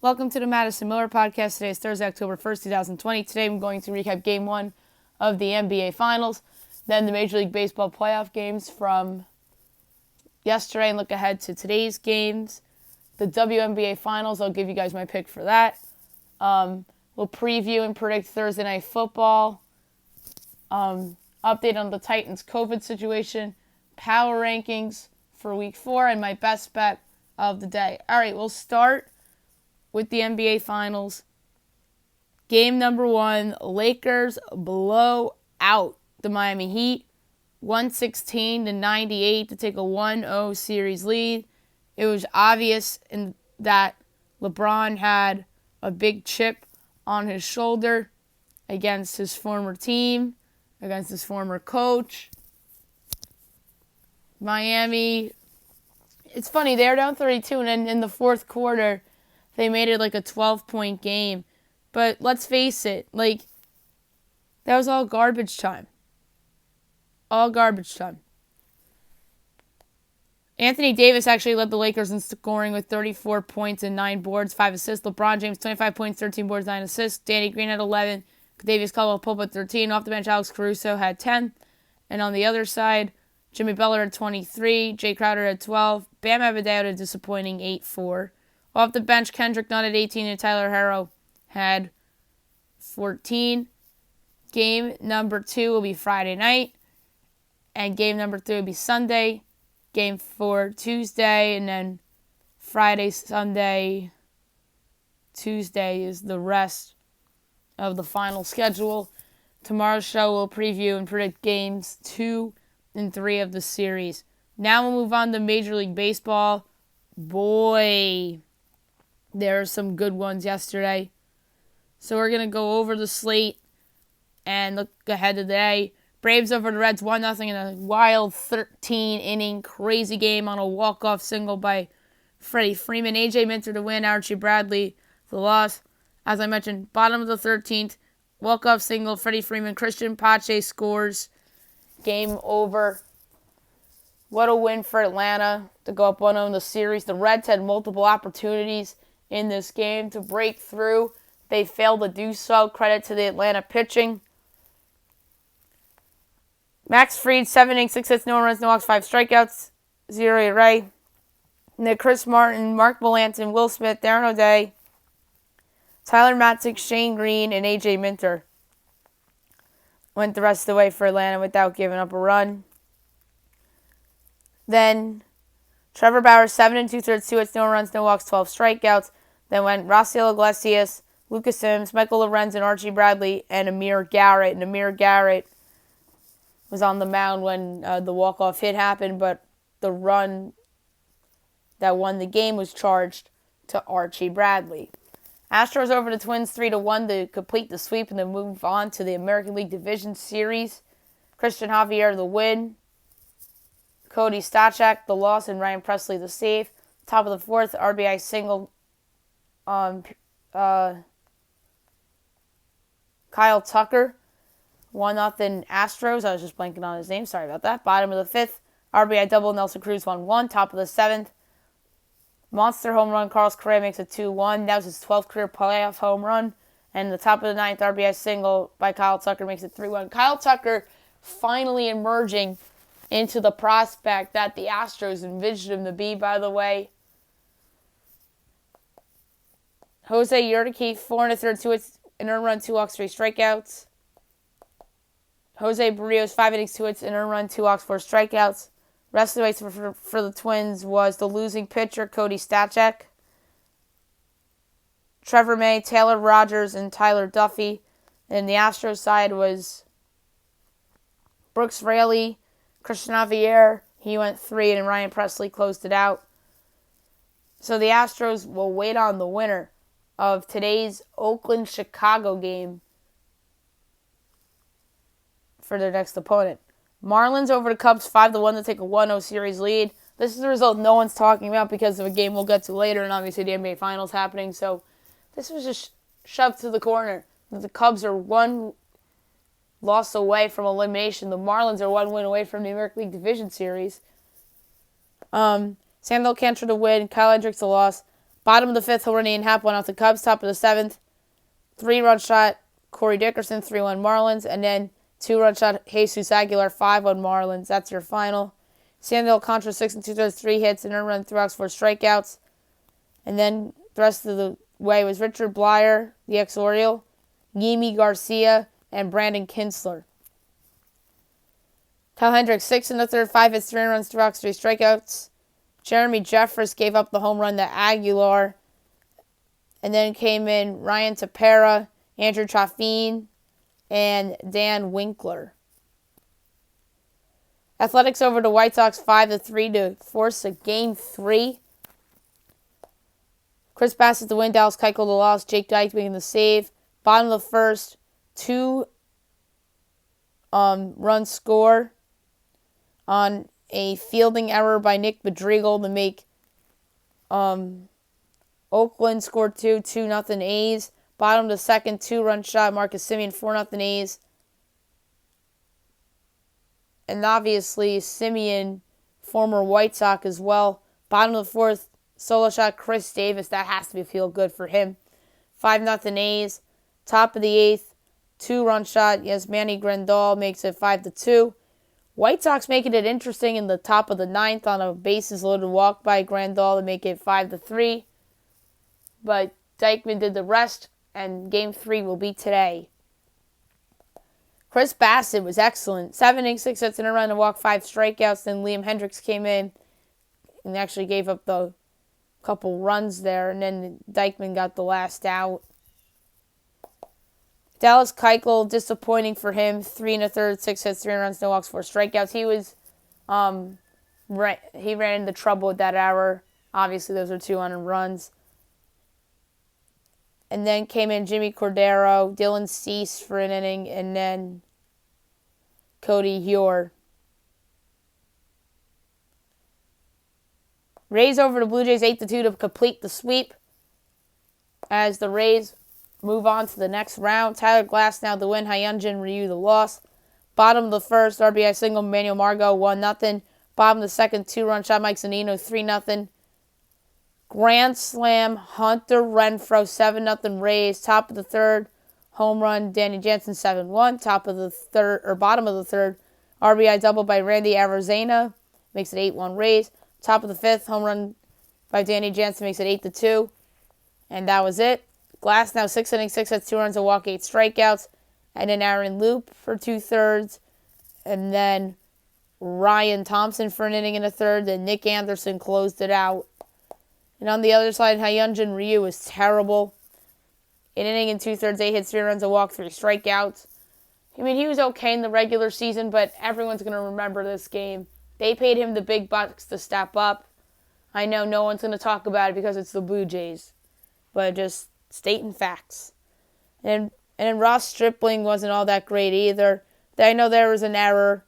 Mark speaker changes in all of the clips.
Speaker 1: Welcome to the Madison Miller Podcast. Today is Thursday, October 1st, 2020. Today I'm going to recap Game 1 of the NBA Finals, then the Major League Baseball playoff games from yesterday, and look ahead to today's games. The WNBA Finals, I'll give you guys my pick for that. We'll preview and predict Thursday Night Football. Update on the Titans' COVID situation. Power rankings for Week 4, and my best bet of the day. All right, we'll start with the NBA Finals. Game number 1, Lakers blow out the Miami Heat, 116-98 to take a 1-0 series lead. It was obvious in that LeBron had a big chip on his shoulder against his former team, against his former coach. Miami, it's funny, they were down 32, and then in the fourth quarter, they made it like a 12-point game. But let's face it, that was all garbage time. All garbage time. Anthony Davis actually led the Lakers in scoring with 34 points and 9 boards, 5 assists. LeBron James, 25 points, 13 boards, 9 assists. Danny Green had 11. Davis Caldwell-Pope had 13. Off the bench, Alex Caruso had 10. And on the other side, Jimmy Butler had 23. Jay Crowder had 12. Bam Adebayo had a disappointing 8-4. Off the bench, Kendrick Nunn had 18 and Tyler Herro had 14. Game number 2 will be Friday night, and game number 3 will be Sunday. Game 4 Tuesday, and then Friday, Sunday, Tuesday is the rest of the final schedule. Tomorrow's show will preview and predict games 2 and 3 of the series. Now we'll move on to Major League Baseball. Boy, there are some good ones yesterday. So we're going to go over the slate and look ahead to today. Braves over the Reds 1-0 in a wild 13-inning crazy game on a walk-off single by Freddie Freeman. A.J. Minter to win, Archie Bradley the loss. As I mentioned, bottom of the 13th, walk-off single, Freddie Freeman. Christian Pache scores. Game over. What a win for Atlanta to go up 1-0 in the series. The Reds had multiple opportunities in this game to break through. They failed to do so. Credit to the Atlanta pitching. Max Fried, 7 innings, 6 hits, no runs, no walks, 5 strikeouts, 0 ERA. Nick Chris Martin, Mark Melanson, Will Smith, Darren O'Day, Tyler Matzik, Shane Green, and A.J. Minter went the rest of the way for Atlanta without giving up a run. Then Trevor Bauer, 7 2/3, 2 hits, no runs, no walks, 12 strikeouts. Then went Raciel Iglesias, Lucas Sims, Michael Lorenz, and Archie Bradley, and Amir Garrett. And Amir Garrett was on the mound when the walk-off hit happened, but the run that won the game was charged to Archie Bradley. Astros over the Twins 3-1 to complete the sweep and then move on to the American League Division Series. Christian Javier the win. Cody Stachak the loss, and Ryan Presley the save. Top of the 4th, RBI single on Kyle Tucker. 1-0 Astros. I was just blanking on his name. Sorry about that. Bottom of the 5th, RBI double, Nelson Cruz 1-1. Top of the 7th, monster home run, Carlos Correa makes it 2-1. That was his 12th career playoff home run. And the top of the 9th, RBI single by Kyle Tucker makes it 3-1. Kyle Tucker finally emerging into the prospect that the Astros envisioned him to be, by the way. Jose Urquidy, 4 1/3, 2 hits, an earned run, 2 walks, 3 strikeouts. Jose Barrios, 5 innings, 2 hits, an earned run, 2 walks, 4 strikeouts. Rest of the way for the Twins was the losing pitcher, Cody Stachak, Trevor May, Taylor Rogers, and Tyler Duffy. And the Astros side was Brooks Raley, Christian Javier, he went 3, and Ryan Presley closed it out. So the Astros will wait on the winner of today's Oakland-Chicago game for their next opponent. Marlins over the Cubs 5-1 to take a 1-0 series lead. This is the result no one's talking about because of a game we'll get to later, and obviously the NBA Finals happening. So this was just shoved to the corner. The Cubs are 1 loss away from elimination. The Marlins are 1 win away from the American League Division Series. Sandy Alcantara to win, Kyle Hendricks a loss. Bottom of the fifth, home run Ian Happ, 1 out the Cubs. Top of the seventh, 3-run shot Corey Dickerson, 3-1 Marlins. And then 2-run shot Jesus Aguilar, 5-1 Marlins. That's your final. Sandy Alcantara, 6 2/3, 3 hits, an earned run, 3 walks, 4 strikeouts. And then the rest of the way was Richard Blyer, the ex-Oriole, Yimi Garcia, and Brandon Kinsler. Kyle Hendricks, 6 1/3, 5 hits, 3 runs, 2 walks, 3 strikeouts. Jeremy Jeffress gave up the home run to Aguilar. And then came in Ryan Tepera, Andrew Chaffin, and Dan Winkler. Athletics over the White Sox 5-3 to force a Game 3. Chris Bassett the win, Dallas Keuchel the loss, Jake Dike making the save. Bottom of the first, 2 run score on a fielding error by Nick Madrigal to make Oakland score 2-0 A's. Bottom of the second, 2-run shot, Marcus Semien, 4-0 A's. And obviously, Semien, former White Sox as well. Bottom of the fourth, solo shot, Chris Davis. That has to be feel good for him. 5-0 A's. Top of the eighth, 2-run shot. Yes, Manny Grandal makes it 5-2. White Sox making it interesting in the top of the ninth on a bases loaded walk by Grandal to make it 5-3. But Dykman did the rest, and Game 3 will be today. Chris Bassett was excellent. 7 innings, 6 hits, and a run, and walk, 5 strikeouts. Then Liam Hendricks came in and actually gave up the couple runs there, and then Dykman got the last out. Dallas Keuchel, disappointing for him. 3 1/3, 6 hits, 3 runs, no walks, 4 strikeouts. He was, he ran into trouble with that error. Obviously, those are 2 unearned runs. And then came in Jimmy Cordero, Dylan Cease for an inning, and then Cody Heuer. Rays over the Blue Jays 8-2 to complete the sweep. As the Rays move on to the next round. Tyler Glasnow the win, Hyunjin Ryu the loss. Bottom of the first, RBI single, Manuel Margot, 1-0. Bottom of the second, 2-run shot, Mike Zunino, 3-0. Grand slam, Hunter Renfroe, 7-0 Rays. Top of the third, home run, Danny Jansen, 7-1. Bottom of the third, RBI double by Randy Arizona, makes it 8-1 Rays. Top of the fifth, home run by Danny Jansen, makes it 8-2. And that was it. Glasnow, 6 innings, 6 hits, 2 runs, a walk, 8 strikeouts. And then Aaron Loop for 2/3. And then Ryan Thompson for an inning and a third. Then Nick Anderson closed it out. And on the other side, Hyunjin Ryu was terrible. An inning and 2/3, 8 hits, 3 runs, a walk, 3 strikeouts. I mean, he was okay in the regular season, but everyone's going to remember this game. They paid him the big bucks to step up. I know no one's going to talk about it because it's the Blue Jays. But just stating facts. And then Ross Stripling wasn't all that great either. I know there was an error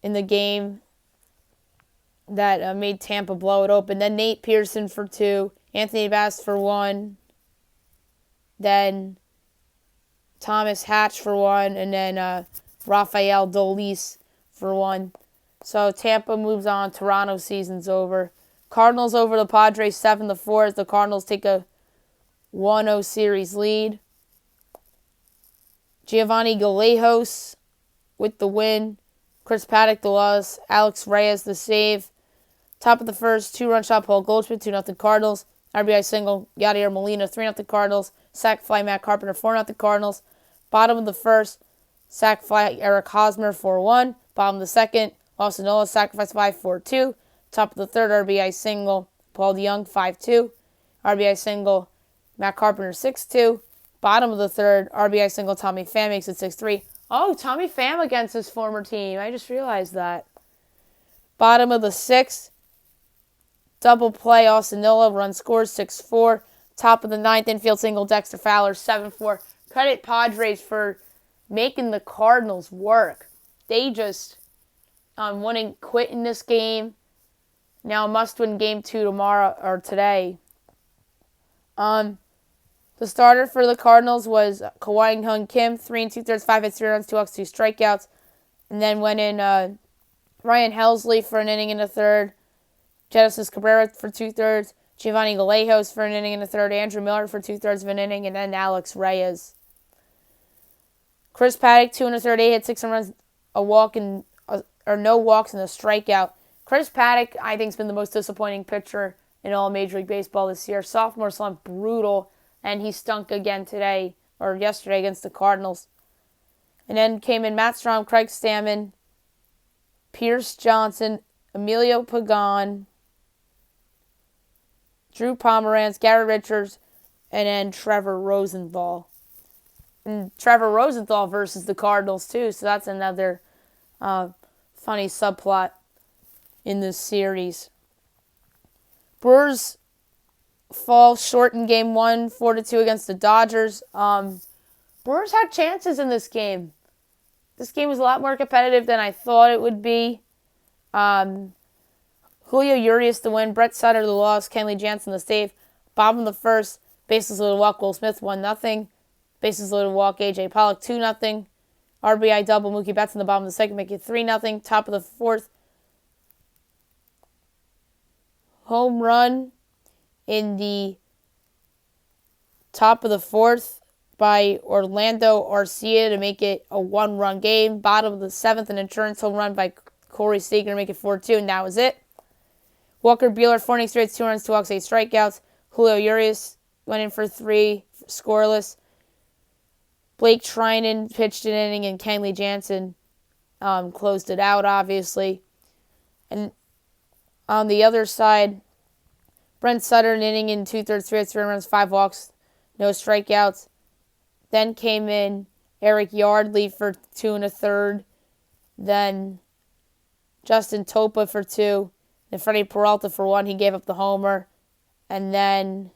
Speaker 1: in the game that made Tampa blow it open. Then Nate Pearson for 2, Anthony Bass for 1, then Thomas Hatch for 1, and then Rafael Dolis for 1. So Tampa moves on. Toronto season's over. Cardinals over the Padres 7-4 as the Cardinals take a 1-0 series lead. Giovanni Gallegos with the win. Chris Paddock the loss. Alex Reyes the save. Top of the first, 2-run shot, Paul Goldschmidt, 2-0 Cardinals. RBI single, Yadier Molina, 3-0 Cardinals. Sac fly, Matt Carpenter, 4-0 Cardinals. Bottom of the first, sac fly, Eric Hosmer, 4-1. Bottom of the second, Austin Nola, sacrifice fly, 4-2. Top of the third, RBI single, Paul DeYoung, 5-2. RBI single, Matt Carpenter, 6-2. Bottom of the third, RBI single, Tommy Pham makes it 6-3. Oh, Tommy Pham against his former team. I just realized that. Bottom of the sixth, double play, Austin Nola, run scores, 6-4. Top of the ninth, infield single, Dexter Fowler, 7-4. Credit Padres for making the Cardinals work. They just wouldn't quit in this game. Now must win Game 2 tomorrow or today. The starter for the Cardinals was Kawhi Hung Kim, 3 2/3, 5 hits, 3 runs, 2 walks, 2 strikeouts. And then went in Ryan Helsley for an inning and a third. Genesis Cabrera for 2/3, Giovanni Gallegos for an inning and a third, Andrew Miller for 2/3 of an inning, and then Alex Reyes. Chris Paddock, 2 1/3, 8 hits, 6 runs, a walk, or no walks, and a strikeout. Chris Paddock, I think, has been the most disappointing pitcher in all Major League Baseball this year. Sophomore slump, brutal, and he stunk again today, or yesterday, against the Cardinals. And then came in Matt Strom, Craig Stammen, Pierce Johnson, Emilio Pagan, Drew Pomeranz, Gary Richards, and then Trevor Rosenthal. And Trevor Rosenthal versus the Cardinals, too, so that's another funny subplot in this series. Brewers fall short in Game 1, 4-2 against the Dodgers. Brewers had chances in this game. This game was a lot more competitive than I thought it would be. Julio Urias the win, Brett Sutter the loss, Kenley Jansen the save. Bottom of the first, bases loaded walk, Will Smith 1-0. Bases loaded walk, A.J. Pollock 2-0. RBI double, Mookie Betts in the bottom of the second, make it 3-0. Top of the fourth, home run in the top of the fourth by Orlando Arcia to make it a 1-run game. Bottom of the seventh, an insurance home run by Corey Seager to make it 4-2, and that was it. Walker Buehler, 4 innings straight, 2 runs, 2 walks, 8 strikeouts. Julio Urias went in for 3, scoreless. Blake Trinan pitched an inning, and Kenley Jansen closed it out, obviously. And on the other side, Brent Sutter, an inning in 2/3, 3 hits, 3 runs, 5 walks, no strikeouts. Then came in Eric Yardley for 2 1/3. Then Justin Topa for 2. Then Freddie Peralta for 1. He gave up the homer. And then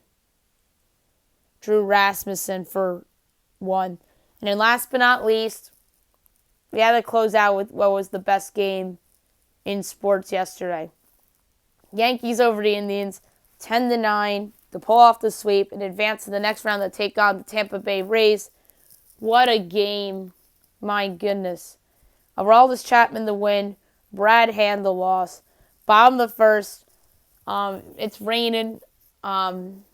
Speaker 1: Drew Rasmussen for 1. And then last but not least, we had to close out with what was the best game in sports yesterday. Yankees over the Indians, 10-9, to pull off the sweep and advance to the next round to take on the Tampa Bay Rays. What a game. My goodness. Aroldis Chapman the win. Brad Hand the loss. Bottom of the first. It's raining. RBI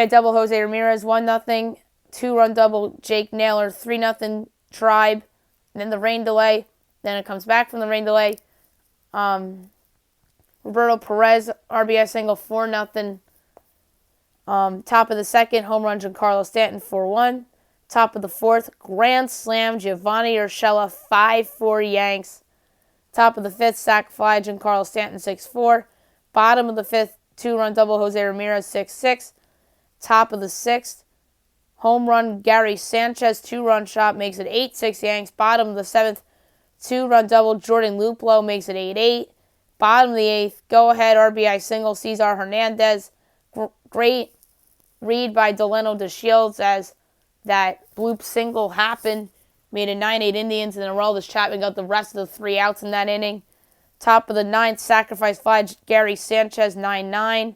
Speaker 1: double Jose Ramirez, 1-0. 2-run double Jake Naylor, 3-0 Tribe. And then the rain delay. Then it comes back from the rain delay. Roberto Perez, RBI single, 4-0. Top of the second, home run Giancarlo Stanton, 4-1. Top of the fourth, grand slam Giovanni Urshela, 5-4 Yanks. Top of the fifth, sac fly Giancarlo Stanton, 6-4. Bottom of the fifth, 2-run double Jose Ramirez, 6-6. Top of the sixth, home run Gary Sanchez, 2-run shot, makes it 8-6 Yanks. Bottom of the seventh, 2-run double Jordan Luplow, makes it 8-8. Bottom of the eighth, go-ahead RBI single Cesar Hernandez. Great read by Delano DeShields as that bloop single happened. Made it 9-8 Indians, and then Aroldis Chapman got the rest of the 3 outs in that inning. Top of the ninth, sacrifice fly Gary Sanchez, 9-9.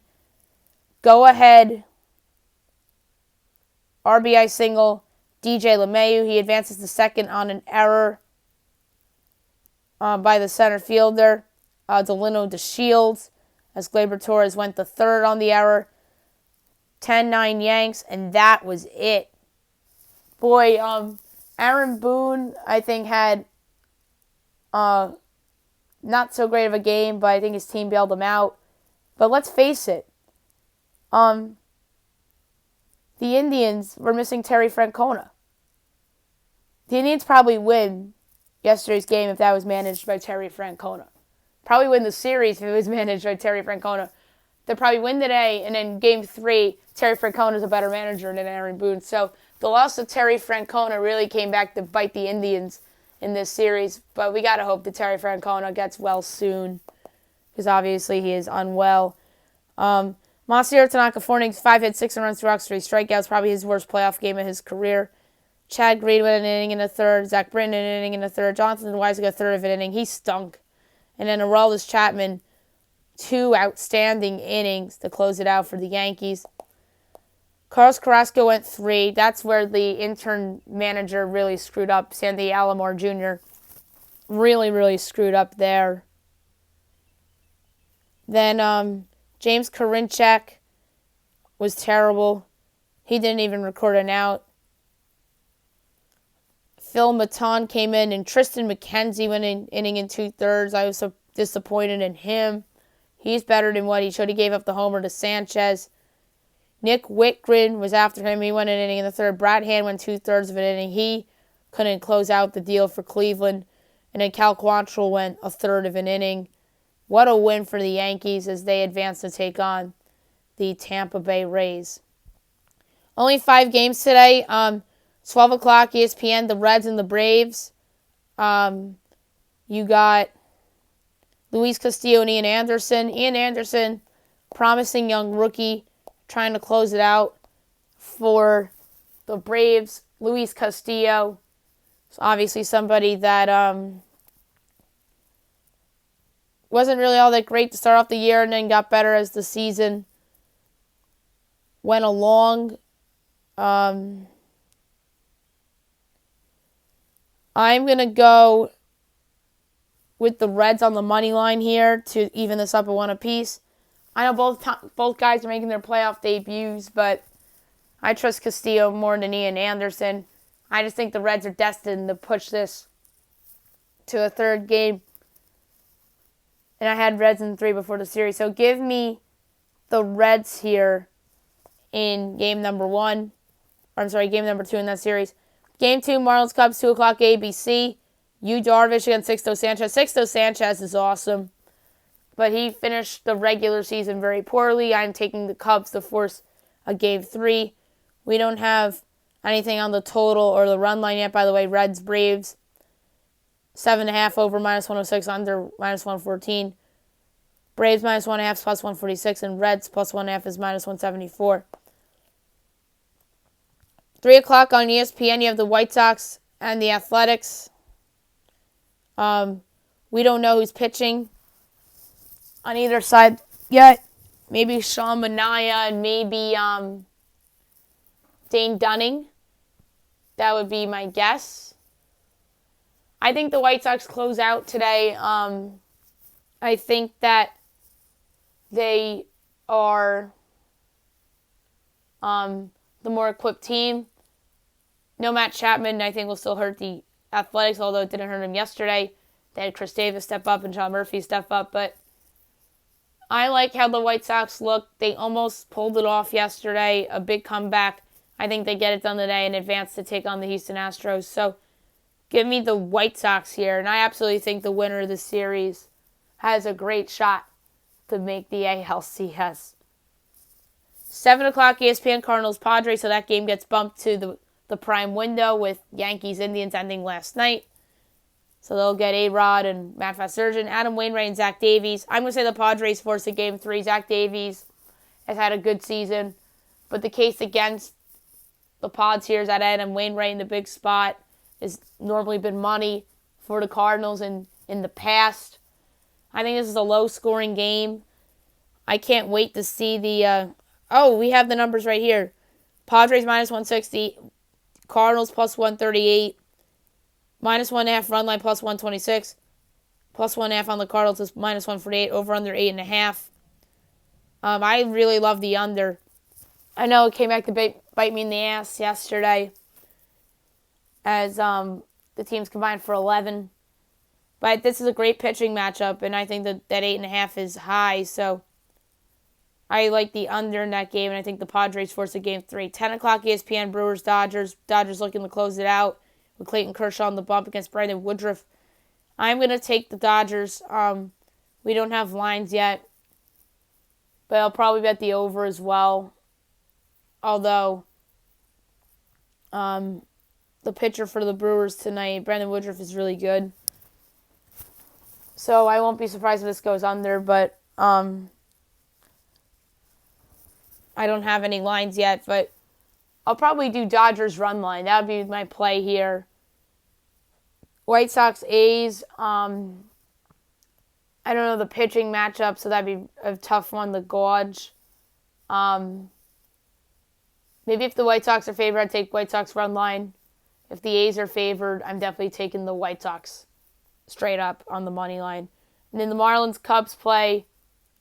Speaker 1: Go-ahead RBI single DJ LeMahieu. He advances to second on an error by the center fielder, Delano DeShields, as Gleyber Torres went to third on the error. 10-9 Yanks, and that was it. Boy, Aaron Boone, I think, had not so great of a game, but I think his team bailed him out. But let's face it, the Indians were missing Terry Francona. The Indians probably win yesterday's game if that was managed by Terry Francona. Probably win the series if it was managed by Terry Francona. They'll probably win today, and in Game 3, Terry Francona is a better manager than Aaron Boone. So the loss of Terry Francona really came back to bite the Indians in this series. But we got to hope that Terry Francona gets well soon, because obviously he is unwell. Masahiro Tanaka, 4 innings, 5 hits, 6 runs, 2 walks, 3 strikeouts. Probably his worst playoff game of his career. Chad Green went an inning in the third. Zach Britton an inning in the third. Jonathan Weiss got a third of an inning. He stunk. And then Aroldis Chapman, 2 outstanding innings to close it out for the Yankees. Carlos Carrasco went 3. That's where the intern manager really screwed up. Sandy Alomar Jr. really screwed up there. Then James Karinchak was terrible. He didn't even record an out. Phil Maton came in, and Tristan McKenzie went in inning in 2/3. I was so disappointed in him. He's better than what he should. He gave up the homer to Sanchez. Nick Whitgren was after him. He went an inning in the third. Brad Hand went 2/3 of an inning. He couldn't close out the deal for Cleveland. And then Cal Quantrill went a third of an inning. What a win for the Yankees as they advance to take on the Tampa Bay Rays. Only 5 games today. 12 o'clock ESPN, the Reds and the Braves. You got Luis Castillo and Ian Anderson. Ian Anderson, promising young rookie, trying to close it out for the Braves. Luis Castillo is obviously somebody that wasn't really all that great to start off the year and then got better as the season went along. I'm going to go with the Reds on the money line here to even this up at 1 apiece. I know both guys are making their playoff debuts, but I trust Castillo more than Ian Anderson. I just think the Reds are destined to push this to a third game. And I had Reds in 3 before the series. So give me the Reds here in game number 2 in that series. Game 2, Marlins Cubs, 2 o'clock ABC. Yu Darvish against Sixto Sanchez. Sixto Sanchez is awesome, but he finished the regular season very poorly. I'm taking the Cubs to force a game 3. We don't have anything on the total or the run line yet, by the way. Reds, Braves, 7.5 over, -106, under, -114. Braves, -1.5, +146, and Reds, +1.5 is -174. 3 o'clock on ESPN, you have the White Sox and the Athletics. We don't know who's pitching on either side yet. Maybe Sean Manaea and maybe Dane Dunning. That would be my guess. I think the White Sox close out today. I think that they are the more equipped team. No Matt Chapman, I think, will still hurt the Athletics, although it didn't hurt him yesterday. They had Chris Davis step up and John Murphy step up, but I like how the White Sox look. They almost pulled it off yesterday, a big comeback. I think they get it done today and advance to take on the Houston Astros. So give me the White Sox here, and I absolutely think the winner of the series has a great shot to make the ALCS. 7 o'clock ESPN, Cardinals Padres, so that game gets bumped to the prime window with Yankees Indians ending last night. So they'll get A-Rod and Matt Vasgersian, Adam Wainwright, and Zach Davies. I'm going to say the Padres force a game 3. Zach Davies has had a good season, but the case against the Pods here is that Adam Wainwright in the big spot has normally been money for the Cardinals in the past. I think this is a low-scoring game. I can't wait to see the... we have the numbers right here. Padres -160, Cardinals +138, -1.5 run line +126, +1.5 on the Cardinals is -148, over under 8.5. I really love the under. I know it came back to bite me in the ass yesterday as the teams combined for 11. But this is a great pitching matchup, and I think that 8.5 is high, so I like the under in that game, and I think the Padres force a game 3. 10 o'clock ESPN, Brewers, Dodgers. Dodgers looking to close it out with Clayton Kershaw on the bump against Brandon Woodruff. I'm going to take the Dodgers. We don't have lines yet, but I'll probably bet the over as well. Although the pitcher for the Brewers tonight, Brandon Woodruff, is really good. So I won't be surprised if this goes under, but I don't have any lines yet, but I'll probably do Dodgers run line. That would be my play here. White Sox, A's. I don't know the pitching matchup, so that'd be a tough one to gauge. Maybe if the White Sox are favored, I'd take White Sox run line. If the A's are favored, I'm definitely taking the White Sox straight up on the money line. And then the Marlins Cubs play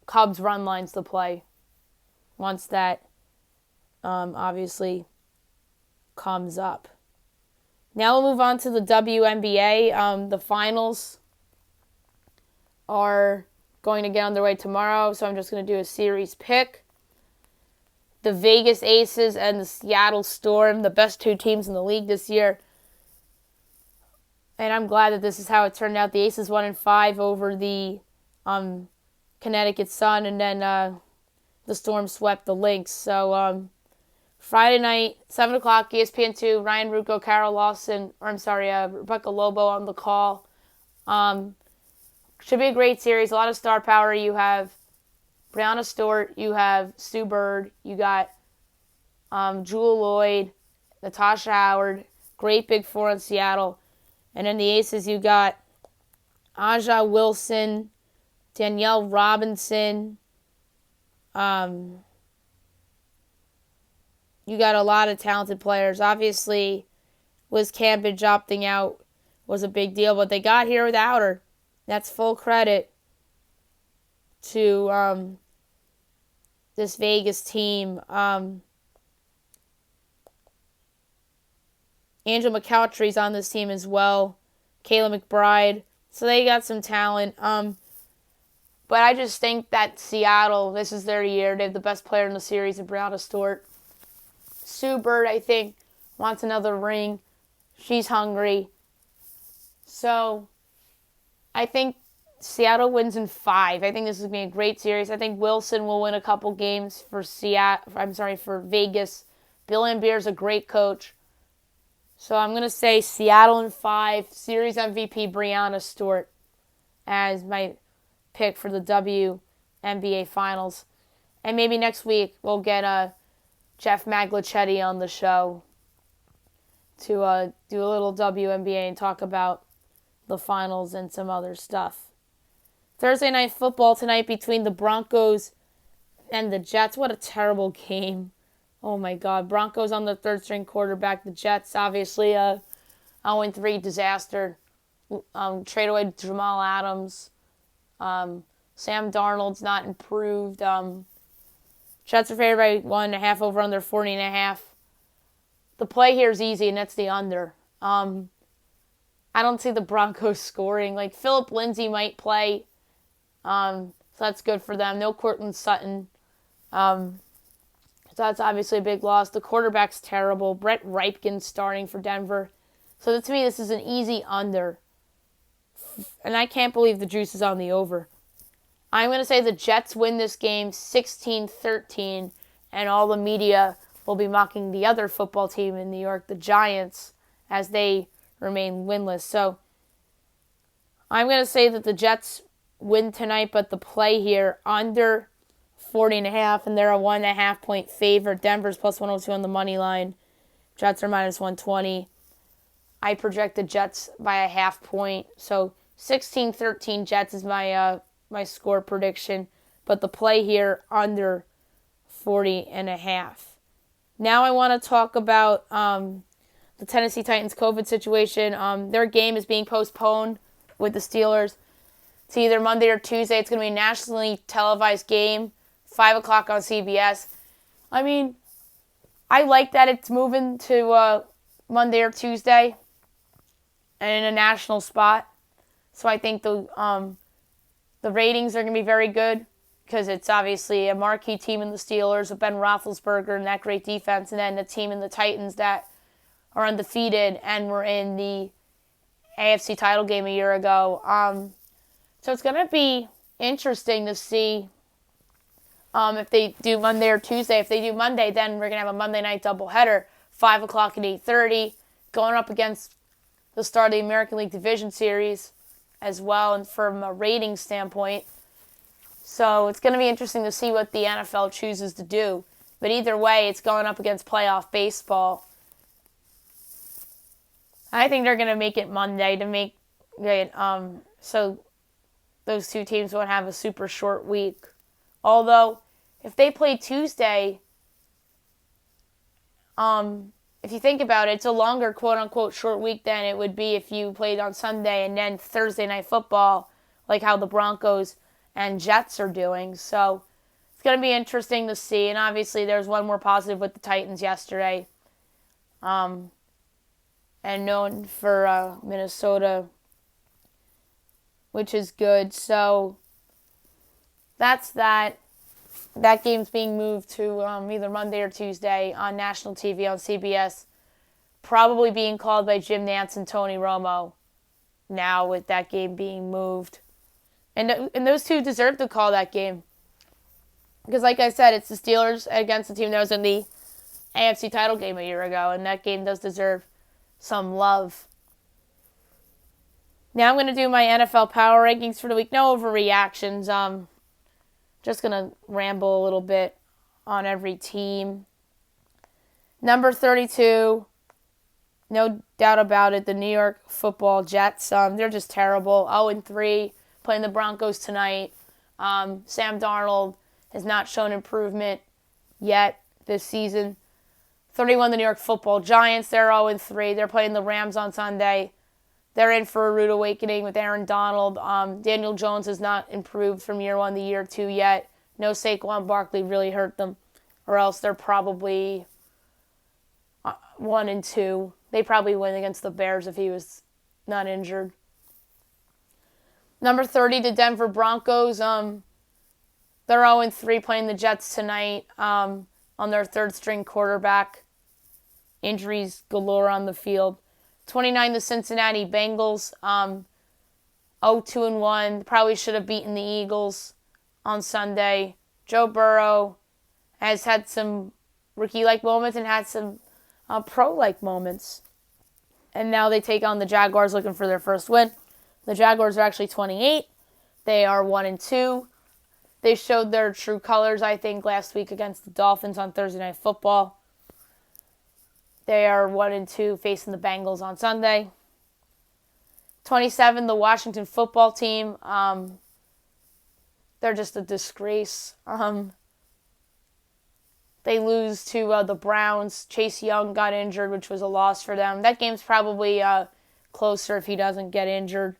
Speaker 1: Cubs run lines to play once that obviously comes up. Now we'll move on to the WNBA. The finals are going to get underway tomorrow, so I'm just going to do a series pick. The Vegas Aces and the Seattle Storm, the best two teams in the league this year. And I'm glad that this is how it turned out. The Aces won in 5 over the Connecticut Sun, and then the Storm swept the Lynx. So Friday night, 7 o'clock, ESPN2, Ryan Ruocco, Carol Lawson, Rebecca Lobo on the call. Should be a great series. A lot of star power. You have Brianna Stewart, you have Sue Bird, you got Jewel Lloyd, Natasha Howard, great big four in Seattle. And in the Aces, you got Aja Wilson, Danielle Robinson. You got a lot of talented players. Obviously, Liz Cambage opting out was a big deal, but they got here without her. That's full credit to this Vegas team. Angel McCoughtry's on this team as well. Kayla McBride. So they got some talent. But I just think that Seattle, this is their year. They have the best player in the series, Brianna Stewart. Sue Bird, I think, wants another ring. She's hungry. So I think Seattle wins in 5. I think this is going to be a great series. I think Wilson will win a couple games for for Vegas. Bill Laimbeer's a great coach. So I'm going to say Seattle in 5. Series MVP Brianna Stewart as my pick for the WNBA Finals. And maybe next week we'll get Jeff Maglicetti on the show to do a little WNBA and talk about the finals and some other stuff. Thursday night football tonight between the Broncos and the Jets. What a terrible game. Oh my God. Broncos on the third string quarterback. The Jets, obviously, 0-3 disaster. Trade away Jamal Adams. Sam Darnold's not improved. Jets are favored by 1.5 over under 40.5. The play here is easy, and that's the under. I don't see the Broncos scoring. Like, Phillip Lindsay might play. So that's good for them. No Courtland Sutton. So that's obviously a big loss. The quarterback's terrible. Brett Ripken's starting for Denver. So to me, this is an easy under. And I can't believe the juice is on the over. I'm going to say the Jets win this game 16-13, and all the media will be mocking the other football team in New York, the Giants, as they remain winless. So I'm going to say that the Jets win tonight, but the play here under 40.5, and they're a 1.5 point favorite. Denver's plus 102 on the money line. Jets are minus 120. I project the Jets by a half point. So 16-13 Jets is my score prediction, but the play here under 40.5. Now I want to talk about the Tennessee Titans COVID situation. Their game is being postponed with the Steelers. It's either Monday or Tuesday. It's going to be a nationally televised game, 5 o'clock on CBS. I mean, I like that it's moving to Monday or Tuesday and in a national spot. So I think the ratings are going to be very good because it's obviously a marquee team in the Steelers with Ben Roethlisberger and that great defense, and then the team in the Titans that are undefeated and were in the AFC title game a year ago. So it's going to be interesting to see if they do Monday or Tuesday. If they do Monday, then we're going to have a Monday night doubleheader, 5 o'clock and 8:30, going up against the start of the American League Division Series as well, and from a rating standpoint. So it's going to be interesting to see what the NFL chooses to do. But either way, it's going up against playoff baseball. I think they're going to make it Monday to make it so those two teams won't have a super short week. Although, if they play Tuesday, if you think about it, it's a longer quote-unquote short week than it would be if you played on Sunday and then Thursday night football, like how the Broncos and Jets are doing. So it's going to be interesting to see. And obviously there's one more positive with the Titans yesterday. And known for Minnesota, which is good. So that's that. That game's being moved to either Monday or Tuesday on national TV on CBS. Probably being called by Jim Nantz and Tony Romo now with that game being moved. And those two deserve to call that game. Because like I said, it's the Steelers against the team that was in the AFC title game a year ago. And that game does deserve some love. Now I'm going to do my NFL power rankings for the week. No overreactions. Just going to ramble a little bit on every team. Number 32, no doubt about it, the New York Football Jets. They're just terrible. 0-3, playing the Broncos tonight. Sam Darnold has not shown improvement yet this season. 31, the New York Football Giants. They're 0-3. They're playing the Rams on Sunday. They're in for a rude awakening with Aaron Donald. Daniel Jones has not improved from year one to year two yet. No Saquon Barkley really hurt them. Or else they're probably 1-2. They probably win against the Bears if he was not injured. Number 30, the Denver Broncos. They're 0-3 playing the Jets tonight on their third-string quarterback. Injuries galore on the field. 29, the Cincinnati Bengals, 0-2-1. Probably should have beaten the Eagles on Sunday. Joe Burrow has had some rookie-like moments and had some pro-like moments. And now they take on the Jaguars looking for their first win. The Jaguars are actually 28. They are 1-2. They showed their true colors, I think, last week against the Dolphins on Thursday Night Football. They are 1-2 facing the Bengals on Sunday. 27, the Washington Football Team. They're just a disgrace. They lose to the Browns. Chase Young got injured, which was a loss for them. That game's probably closer if he doesn't get injured.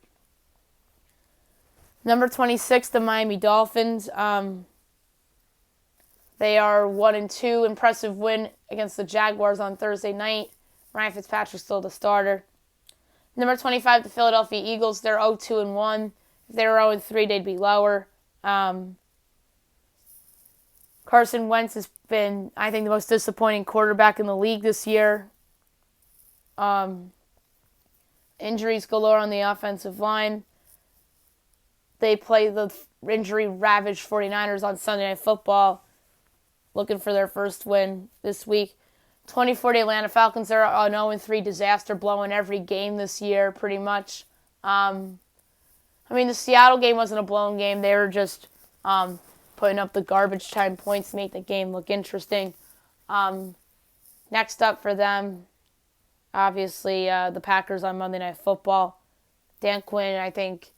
Speaker 1: Number 26, the Miami Dolphins. They are 1-2. Impressive win against the Jaguars on Thursday night. Ryan Fitzpatrick's still the starter. Number 25, the Philadelphia Eagles. They're 0-2-1. If they were 0-3, they'd be lower. Carson Wentz has been, I think, the most disappointing quarterback in the league this year. Injuries galore on the offensive line. They play the injury-ravaged 49ers on Sunday Night Football, looking for their first win this week. 24, the Atlanta Falcons are an 0-3 disaster, blowing every game this year, pretty much. The Seattle game wasn't a blown game. They were just putting up the garbage time points to make the game look interesting. Next up for them, obviously, the Packers on Monday Night Football. Dan Quinn, I think,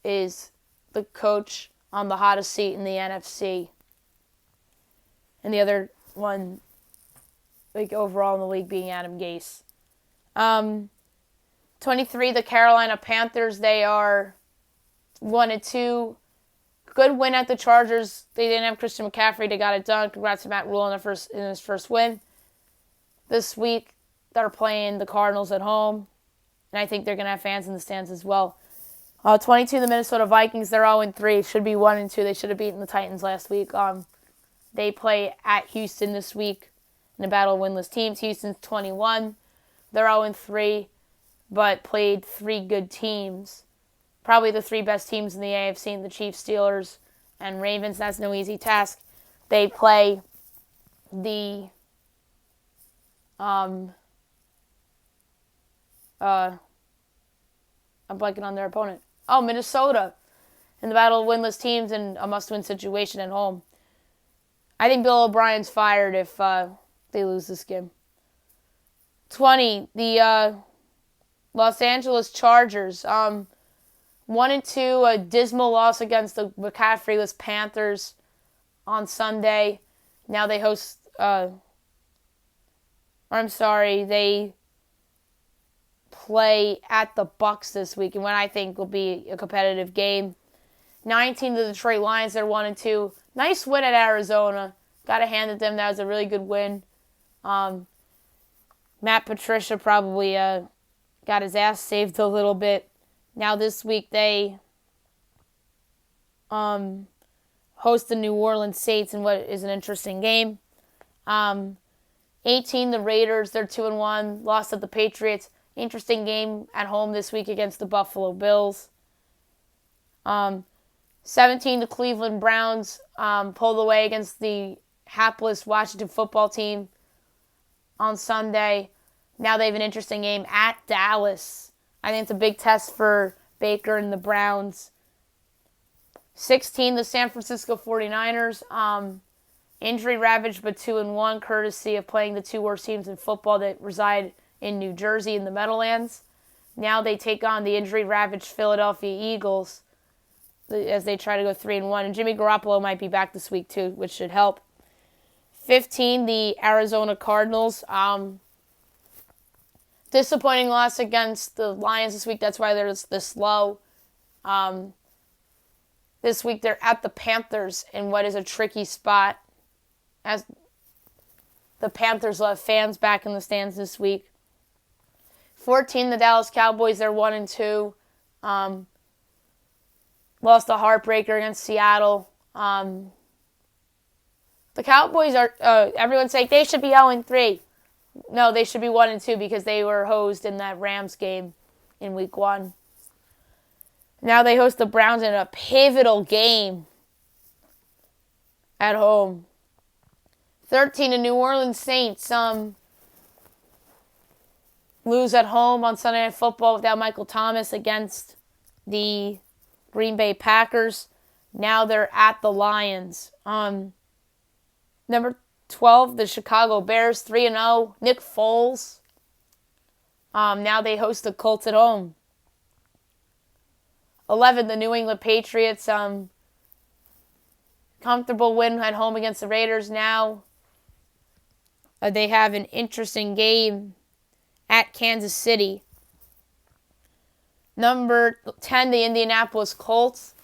Speaker 1: is the coach on the hottest seat in the NFC. And the other one, like overall in the league, being Adam Gase. 23, the Carolina Panthers. They are 1-2. Good win at the Chargers. They didn't have Christian McCaffrey. They got it done. Congrats to Matt Rule in his first win. This week, they're playing the Cardinals at home. And I think they're going to have fans in the stands as well. 22, the Minnesota Vikings. They're 0-3. Should be 1-2. They should have beaten the Titans last week. They play at Houston this week in a battle of winless teams. Houston's 21. They're 0-3, but played three good teams. Probably the three best teams in the AFC, and the Chiefs, Steelers, and Ravens. That's no easy task. They play the I'm blanking on their opponent. Oh, Minnesota in the battle of winless teams in a must-win situation at home. I think Bill O'Brien's fired if they lose this game. 20, the Los Angeles Chargers. 1-2, a dismal loss against the McCaffrey-less Panthers on Sunday. Now they host, they play at the Bucs this week, and what I think will be a competitive game. 19, the Detroit Lions, they're 1-2. Nice win at Arizona. Got to hand it to them. That was a really good win. Matt Patricia probably got his ass saved a little bit. Now this week they host the New Orleans Saints in what is an interesting game. 18, the Raiders, they're 2-1, lost at the Patriots. Interesting game at home this week against the Buffalo Bills. 17, the Cleveland Browns pulled away against the hapless Washington football team on Sunday. Now they have an interesting game at Dallas. I think it's a big test for Baker and the Browns. 16, the San Francisco 49ers. Injury ravaged but 2-1, courtesy of playing the two worst teams in football that reside in New Jersey in the Meadowlands. Now they take on the injury ravaged Philadelphia Eagles as they try to go 3-1. And Jimmy Garoppolo might be back this week too, which should help. 15, the Arizona Cardinals. Disappointing loss against the Lions this week. That's why they're this low. This week they're at the Panthers in what is a tricky spot, as the Panthers will have fans back in the stands this week. 14, the Dallas Cowboys, they're 1-2. Lost a heartbreaker against Seattle. The Cowboys are, everyone's saying they should be 0-3. No, they should be 1-2 because they were hosed in that Rams game in week 1. Now they host the Browns in a pivotal game at home. 13, the New Orleans Saints lose at home on Sunday Night Football without Michael Thomas against the Green Bay Packers. Now they're at the Lions. Number 12, the Chicago Bears, 3-0. Nick Foles. Now they host the Colts at home. 11, the New England Patriots. Comfortable win at home against the Raiders. Now they have an interesting game at Kansas City. Number 10, the Indianapolis Colts.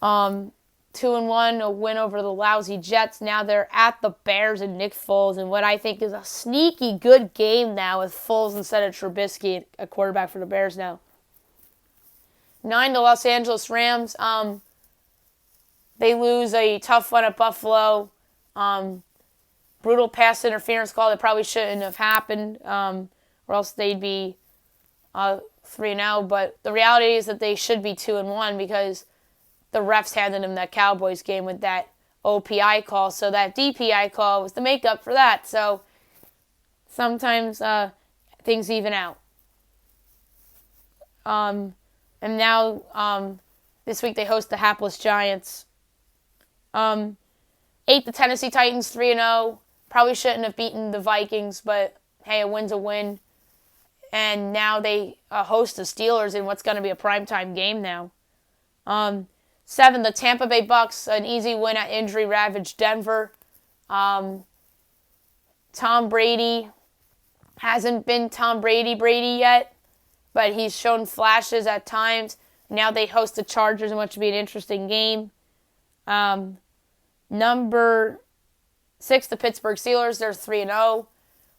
Speaker 1: 2-1, a win over the lousy Jets. Now they're at the Bears and Nick Foles in what I think is a sneaky good game now with Foles instead of Trubisky, a quarterback for the Bears now. 9, the Los Angeles Rams. They lose a tough one at Buffalo. Brutal pass interference call that probably shouldn't have happened, or else they'd be 3-0. But the reality is that they should be 2-1 because the refs handed them that Cowboys game with that OPI call. So that DPI call was the makeup for that. So sometimes things even out. And now this week they host the hapless Giants. 8, the Tennessee Titans, 3-0. Probably shouldn't have beaten the Vikings, but hey, a win's a win. And now they host the Steelers in what's going to be a primetime game now. 7, the Tampa Bay Bucks, an easy win at injury-ravaged Denver. Tom Brady hasn't been Tom Brady yet, but he's shown flashes at times. Now they host the Chargers in what should be an interesting game. Number 6, the Pittsburgh Steelers, they're 3-0.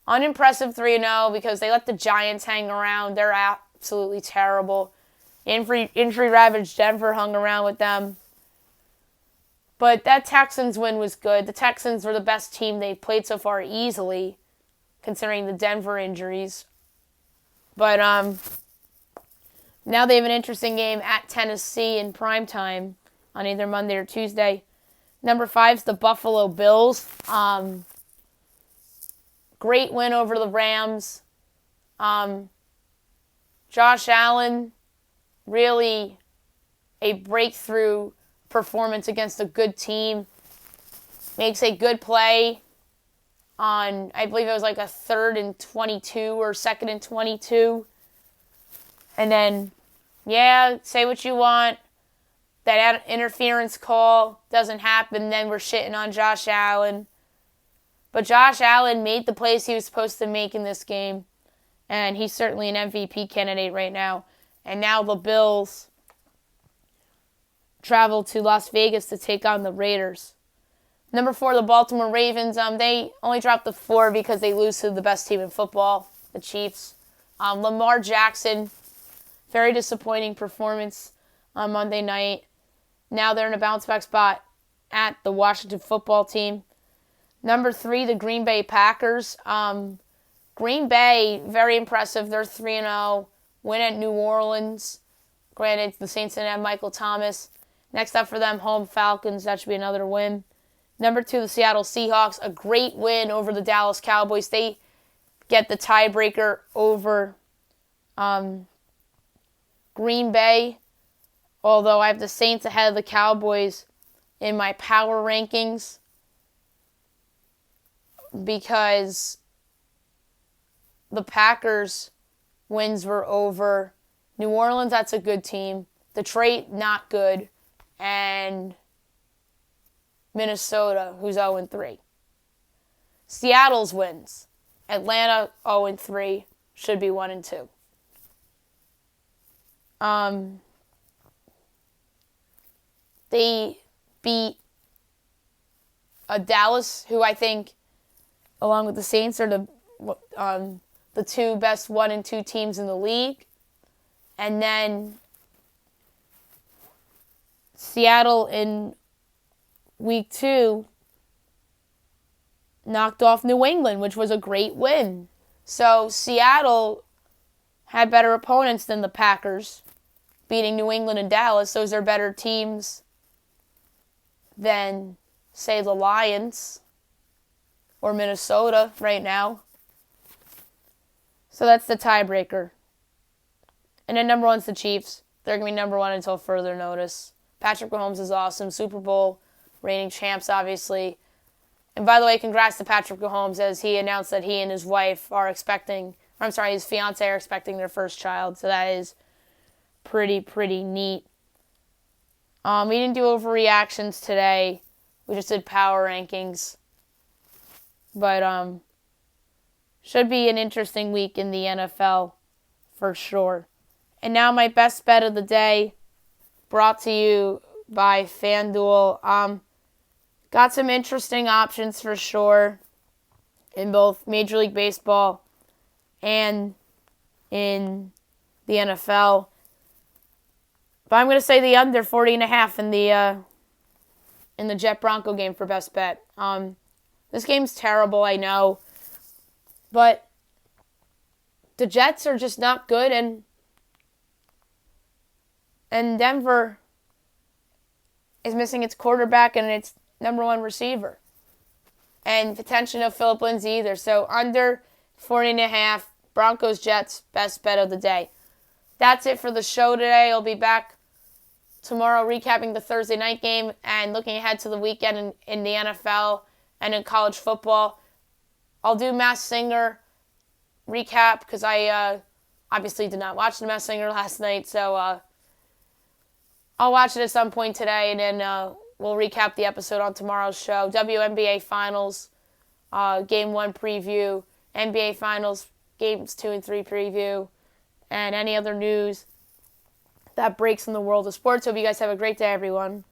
Speaker 1: Unimpressive 3-0 because they let the Giants hang around. They're absolutely terrible. Injury-ravaged Denver hung around with them. But that Texans win was good. The Texans were the best team they've played so far easily, considering the Denver injuries. But now they have an interesting game at Tennessee in primetime on either Monday or Tuesday. Number 5 is the Buffalo Bills. Great win over the Rams. Josh Allen, really a breakthrough performance against a good team. Makes a good play on, I believe it was like a 3rd and 22 or 2nd and 22. And then, yeah, say what you want. That interference call doesn't happen, then we're shitting on Josh Allen. But Josh Allen made the plays he was supposed to make in this game, and he's certainly an MVP candidate right now. And now the Bills travel to Las Vegas to take on the Raiders. Number 4, the Baltimore Ravens. They only dropped the 4 because they lose to the best team in football, the Chiefs. Lamar Jackson, very disappointing performance on Monday night. Now they're in a bounce-back spot at the Washington football team. Number 3, the Green Bay Packers. Green Bay, very impressive. They're 3-0. Win at New Orleans. Granted, the Saints didn't have Michael Thomas. Next up for them, home Falcons. That should be another win. Number 2, the Seattle Seahawks. A great win over the Dallas Cowboys. They get the tiebreaker over Green Bay. Although I have the Saints ahead of the Cowboys in my power rankings because the Packers wins were over New Orleans. That's a good team. Detroit, not good. And Minnesota, who's 0-3. Seattle's wins. Atlanta, 0-3. Should be 1-2. They beat Dallas, who I think, along with the Saints, are the 2 best 1-2 teams in the league. And then Seattle in week 2 knocked off New England, which was a great win. So Seattle had better opponents than the Packers, beating New England and Dallas. Those are better teams than, say, the Lions or Minnesota right now. So that's the tiebreaker. And then number 1's the Chiefs. They're going to be number 1 until further notice. Patrick Mahomes is awesome. Super Bowl reigning champs, obviously. And by the way, congrats to Patrick Mahomes as he announced that he and his wife are expecting, his fiance are expecting their first child. So that is pretty neat. We didn't do overreactions today. We just did power rankings. But should be an interesting week in the NFL for sure. And now my best bet of the day, brought to you by FanDuel. Got some interesting options for sure in both Major League Baseball and in the NFL. But I'm going to say the under 40.5 in the Jet Bronco game for best bet. This game's terrible, I know. But the Jets are just not good, and Denver is missing its quarterback and its number 1 receiver. And potentially no Phillip Lindsay either. So under 40.5, Broncos, Jets, best bet of the day. That's it for the show today. I'll be back tomorrow recapping the Thursday night game and looking ahead to the weekend in the NFL and in college football. I'll do Masked Singer recap because I obviously did not watch the Masked Singer last night. So I'll watch it at some point today, and then we'll recap the episode on tomorrow's show. WNBA Finals, Game 1 preview, NBA Finals, Games 2 and 3 preview, and any other news that breaks in the world of sports. Hope you guys have a great day, everyone.